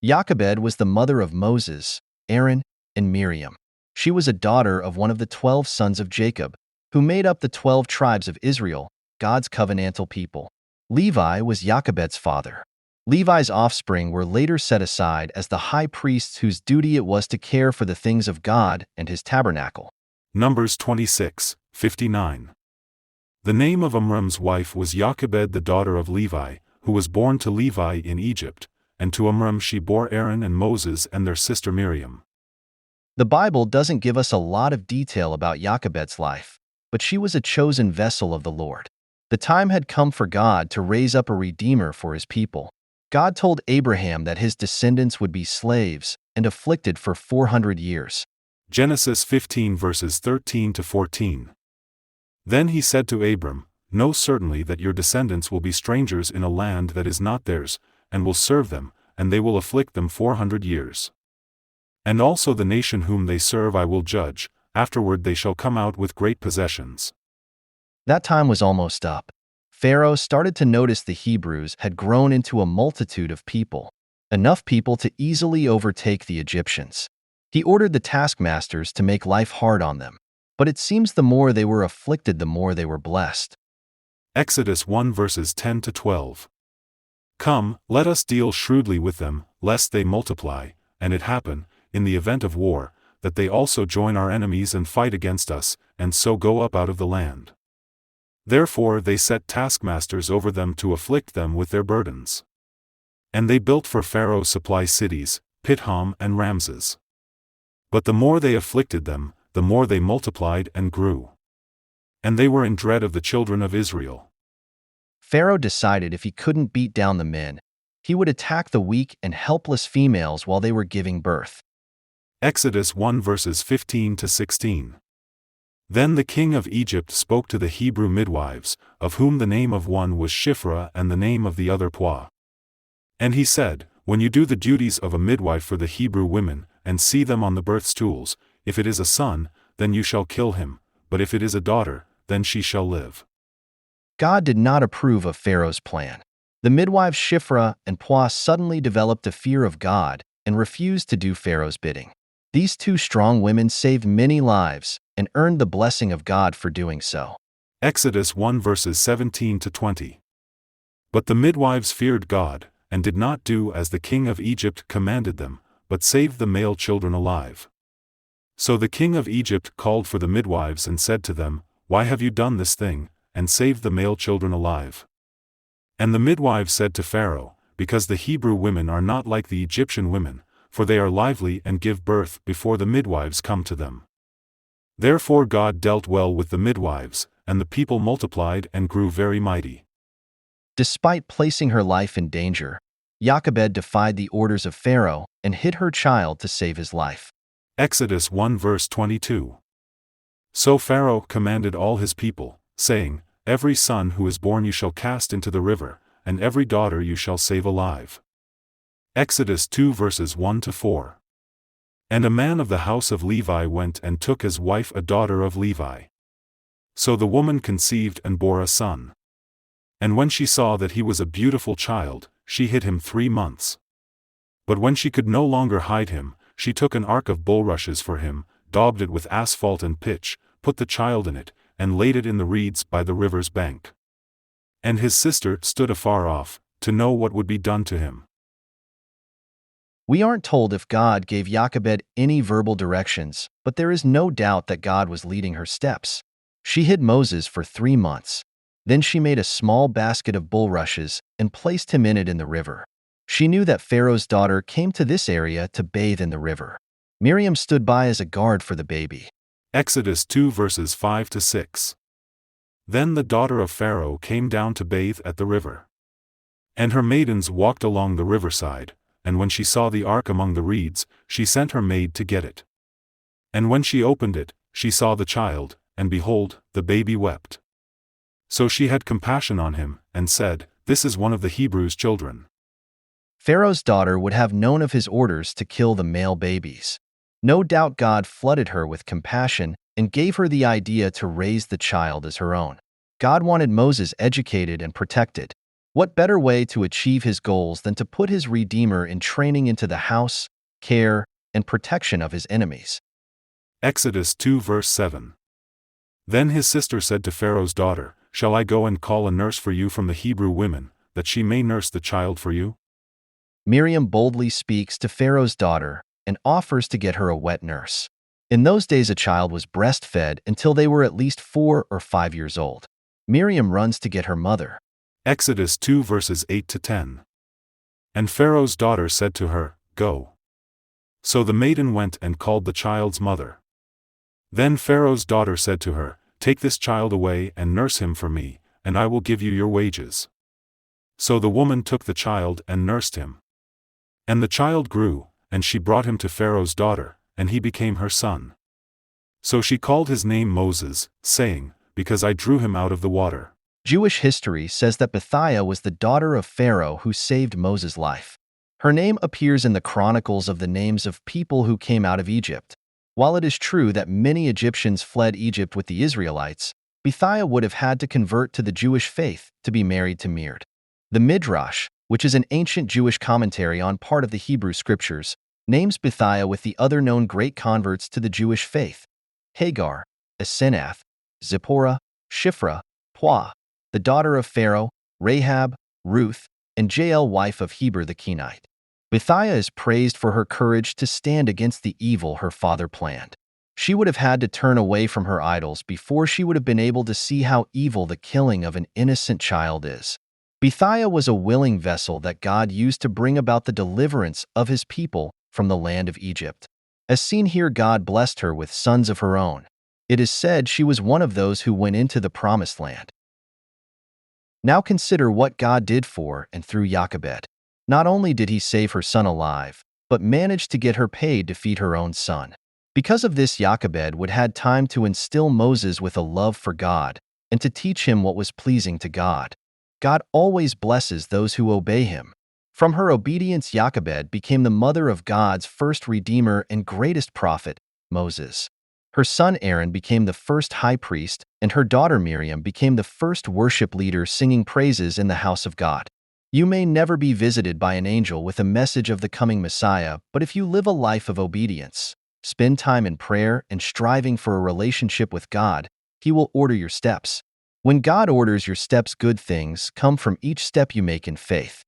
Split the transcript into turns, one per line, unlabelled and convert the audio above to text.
Jochebed was the mother of Moses, Aaron, and Miriam. She was a daughter of one of the 12 sons of Jacob, who made up the 12 tribes of Israel, God's covenantal people. Levi was Jochebed's father. Levi's offspring were later set aside as the high priests whose duty it was to care for the things of God and his tabernacle.
Numbers 26:59. The name of Amram's wife was Jochebed, the daughter of Levi, who was born to Levi in Egypt, and to Amram she bore Aaron and Moses and their sister Miriam.
The Bible doesn't give us a lot of detail about Jochebed's life, but she was a chosen vessel of the Lord. The time had come for God to raise up a redeemer for his people. God told Abraham that his descendants would be slaves and afflicted for 400 years.
Genesis 15 verses 13 to 14. Then he said to Abram, "Know certainly that your descendants will be strangers in a land that is not theirs, and will serve them, and they will afflict them 400 years. And also the nation whom they serve I will judge, afterward they shall come out with great possessions."
That time was almost up. Pharaoh started to notice the Hebrews had grown into a multitude of people, enough people to easily overtake the Egyptians. He ordered the taskmasters to make life hard on them, but it seems the more they were afflicted, the more they were blessed.
Exodus 1 verses 10 to 12. Come, let us deal shrewdly with them, lest they multiply, and it happen, in the event of war, that they also join our enemies and fight against us, and so go up out of the land. Therefore they set taskmasters over them to afflict them with their burdens. And they built for Pharaoh supply cities, Pithom and Ramses. But the more they afflicted them, the more they multiplied and grew. And they were in dread of the children of Israel.
Pharaoh decided if he couldn't beat down the men, he would attack the weak and helpless females while they were giving birth.
Exodus 1 verses 15 to 16. Then the king of Egypt spoke to the Hebrew midwives, of whom the name of one was Shiphrah and the name of the other Puah. And he said, "When you do the duties of a midwife for the Hebrew women, and see them on the birth stools, if it is a son, then you shall kill him, but if it is a daughter, then she shall live."
God did not approve of Pharaoh's plan. The midwives Shiphrah and Puah suddenly developed a fear of God and refused to do Pharaoh's bidding. These two strong women saved many lives and earned the blessing of God for doing so.
Exodus 1 verses 17 to 20. But the midwives feared God, and did not do as the king of Egypt commanded them, but saved the male children alive. So the king of Egypt called for the midwives and said to them, "Why have you done this thing, and saved the male children alive?" And the midwives said to Pharaoh, "Because the Hebrew women are not like the Egyptian women, for they are lively and give birth before the midwives come to them." Therefore God dealt well with the midwives, and the people multiplied and grew very mighty.
Despite placing her life in danger, Jochebed defied the orders of Pharaoh and hid her child to save his life.
Exodus 1 verse 22. So Pharaoh commanded all his people, saying, "Every son who is born you shall cast into the river, and every daughter you shall save alive." Exodus 2 verses 1 to 4. And a man of the house of Levi went and took as wife a daughter of Levi. So the woman conceived and bore a son. And when she saw that he was a beautiful child, she hid him 3 months. But when she could no longer hide him, she took an ark of bulrushes for him, daubed it with asphalt and pitch, put the child in it, and laid it in the reeds by the river's bank. And his sister stood afar off, to know what would be done to him.
We aren't told if God gave Jochebed any verbal directions, but there is no doubt that God was leading her steps. She hid Moses for 3 months. Then she made a small basket of bulrushes and placed him in it in the river. She knew that Pharaoh's daughter came to this area to bathe in the river. Miriam stood by as a guard for the baby.
Exodus 2 verses 5 to 6. Then the daughter of Pharaoh came down to bathe at the river. And her maidens walked along the riverside, and when she saw the ark among the reeds, she sent her maid to get it. And when she opened it, she saw the child, and behold, the baby wept. So she had compassion on him, and said, "This is one of the Hebrews' children."
Pharaoh's daughter would have known of his orders to kill the male babies. No doubt God flooded her with compassion and gave her the idea to raise the child as her own. God wanted Moses educated and protected. What better way to achieve his goals than to put his Redeemer in training into the house, care, and protection of his enemies?
Exodus 2 verse 7. Then his sister said to Pharaoh's daughter, "Shall I go and call a nurse for you from the Hebrew women, that she may nurse the child for you?"
Miriam boldly speaks to Pharaoh's daughter and offers to get her a wet nurse. In those days, a child was breastfed until they were at least 4 or 5 years old. Miriam runs to get her mother.
Exodus 2 verses 8 to 10. And Pharaoh's daughter said to her, "Go." So the maiden went and called the child's mother. Then Pharaoh's daughter said to her, "Take this child away and nurse him for me, and I will give you your wages." So the woman took the child and nursed him. And the child grew, and she brought him to Pharaoh's daughter, and he became her son. So she called his name Moses, saying, "Because I drew him out of the water."
Jewish history says that Bithiah was the daughter of Pharaoh who saved Moses' life. Her name appears in the chronicles of the names of people who came out of Egypt. While it is true that many Egyptians fled Egypt with the Israelites, Bithiah would have had to convert to the Jewish faith to be married to Mird. The Midrash, which is an ancient Jewish commentary on part of the Hebrew Scriptures, names Bithiah with the other known great converts to the Jewish faith: Hagar, Asenath, Zipporah, Shiphrah, Puah, the daughter of Pharaoh, Rahab, Ruth, and Jael, wife of Heber the Kenite. Bithiah is praised for her courage to stand against the evil her father planned. She would have had to turn away from her idols before she would have been able to see how evil the killing of an innocent child is. Bithiah was a willing vessel that God used to bring about the deliverance of his people from the land of Egypt. As seen here, God blessed her with sons of her own. It is said she was one of those who went into the promised land. Now consider what God did for and through Jochebed. Not only did he save her son alive, but managed to get her paid to feed her own son. Because of this, Jochebed would had time to instill Moses with a love for God and to teach him what was pleasing to God. God always blesses those who obey him. From her obedience, Jochebed became the mother of God's first redeemer and greatest prophet, Moses. Her son Aaron became the first high priest, and her daughter Miriam became the first worship leader singing praises in the house of God. You may never be visited by an angel with a message of the coming Messiah, but if you live a life of obedience, spend time in prayer and striving for a relationship with God, he will order your steps. When God orders your steps, good things come from each step you make in faith.